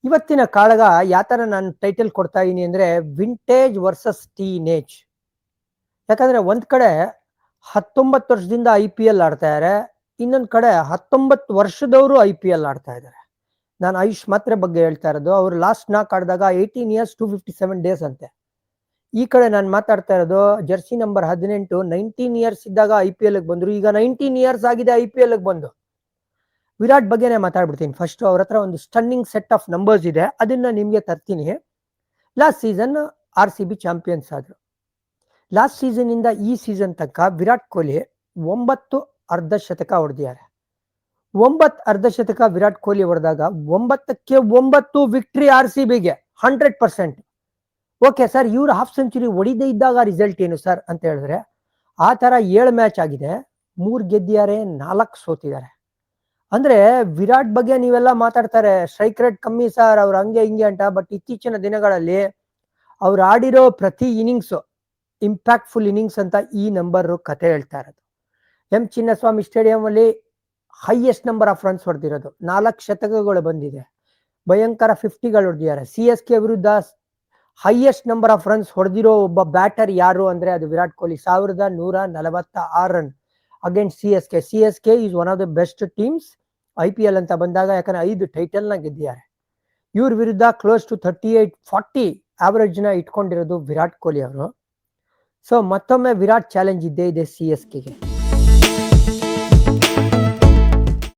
ಇವತ್ತಿನ ಕಾಳಗ ಯಾತರ ನಾನು ಟೈಟಲ್ ಕೊಡ್ತಾ ಇದೀನಿ ಅಂದ್ರೆ ವಿಂಟೇಜ್ ವರ್ಸಸ್ ಟೀನೇಜ್. ಯಾಕಂದ್ರೆ ಒಂದ್ ಕಡೆ 19 ವರ್ಷದಿಂದ IPL ಆಡ್ತಾ ಇದ್ದಾರೆ, ಇನ್ನೊಂದ್ ಕಡೆ 19 ವರ್ಷದವರು IPL ಆಡ್ತಾ ಇದ್ದಾರೆ. ನಾನು ಆಯುಷ್ ಮಾತ್ರೆ ಬಗ್ಗೆ ಹೇಳ್ತಾ ಇರೋದು. ಅವ್ರು ಲಾಸ್ಟ್ ನಾಕ್ ಆಡಿದಾಗ 18 years 257 days ಅಂತೆ. ಈ ಕಡೆ ನಾನು ಮಾತಾಡ್ತಾ ಇರೋದು ಜರ್ಸಿ ನಂಬರ್ 18 19 years ಇದ್ದಾಗ IPL ಬಂದ್ರು, ಈಗ 19 years ಆಗಿದೆ IPL ಬಂದು. ವಿರಾಟ್ ಬಗ್ಗೆನೇ ಮಾತಾಡ್ಬಿಡ್ತೀನಿ. ಫಸ್ಟ್ ಅವ್ರ ಹತ್ರ ಒಂದು ಸ್ಟನ್ನಿಂಗ್ ಸೆಟ್ ಆಫ್ ನಂಬರ್ಸ್ ಇದೆ, ಅದನ್ನ ನಿಮ್ಗೆ ತರ್ತೀನಿ. ಲಾಸ್ಟ್ ಸೀಸನ್ RCB ಚಾಂಪಿಯನ್ಸ್ ಆದ್ರು. ಲಾಸ್ಟ್ ಸೀಸನ್ ಇಂದ ಈ ಸೀಸನ್ ತನಕ ವಿರಾಟ್ ಕೊಹ್ಲಿ 9 ಅರ್ಧಶತಕ ಹೊಡೆದಿದ್ದಾರೆ. 9 ಅರ್ಧಶತಕ ವಿರಾಟ್ ಕೊಹ್ಲಿ ಹೊಡೆದಾಗ 9ಕ್ಕೆ 9 ವಿಕ್ಟ್ರಿ RCBಗೆ 100%. ಓಕೆ ಸರ್, ಇವ್ರು ಹಾಫ್ ಸೆಂಚುರಿ ಹೊಡಿದೇ ಇದ್ದಾಗ ರಿಸಲ್ಟ್ ಏನು ಸರ್ ಅಂತ ಹೇಳಿದ್ರೆ, ಆ ತರ 7 ಮ್ಯಾಚ್ ಆಗಿದೆ, 3 ಗೆದ್ದಿದ್ದಾರೆ, 4 ಸೋತಿದ್ದಾರೆ. ಅಂದ್ರೆ ವಿರಾಟ್ ಬಗ್ಗೆ ನೀವೆಲ್ಲ ಮಾತಾಡ್ತಾರೆ ಸ್ಟ್ರೈಕ್ ರೇಟ್ ಕಮ್ಮಿ ಸರ್, ಅವ್ರು ಹಂಗೆ ಹಿಂಗೆ ಅಂತ. ಬಟ್ ಇತ್ತೀಚಿನ ದಿನಗಳಲ್ಲಿ ಅವ್ರು ಆಡಿರೋ ಪ್ರತಿ ಇನ್ನಿಂಗ್ಸ್ ಇಂಪ್ಯಾಕ್ಟ್ಫುಲ್ ಇನ್ನಿಂಗ್ಸ್ ಅಂತ ಈ ನಂಬರ್ ಕತೆ ಹೇಳ್ತಾ ಇರೋದು. ಚಿನ್ನಸ್ವಾಮಿ ಸ್ಟೇಡಿಯಂ ಅಲ್ಲಿ ಹೈಯೆಸ್ಟ್ ನಂಬರ್ ಆಫ್ ರನ್ಸ್ ಹೊಡೆದಿರೋದು, 4 ಶತಕಗಳು ಬಂದಿದೆ, ಭಯಂಕರ 50ಗಳು ಹೊಡೆದಿದ್ದಾರೆ. CSK ವಿರುದ್ಧ ಹೈಯೆಸ್ಟ್ ನಂಬರ್ ಆಫ್ ರನ್ಸ್ ಹೊಡೆದಿರೋ ಒಬ್ಬ ಬ್ಯಾಟರ್ ಯಾರು ಅಂದ್ರೆ ಅದು Virat Kohli, 1146 run against CSK is one of the best teams IPL ಅಂತ ಬಂದಾಗ. ಯಾಕಂದ್ರೆ 5 ಟೈಟಲ್ ನ ಗೆದ್ದಿದ್ದಾರೆ. ಇವ್ರ ವಿರುದ್ಧ ಕ್ಲೋಸ್ ಟು 38-40 ಆವರೇಜ್ ನ ಇಟ್ಕೊಂಡಿರೋದು ವಿರಾಟ್ ಕೊಹ್ಲಿ ಅವರು. ಸೊ ಮತ್ತೊಮ್ಮೆ ವಿರಾಟ್ ಚಾಲೆಂಜ್ ಇದ್ದೇ ಇದೆ CSKಗೆ.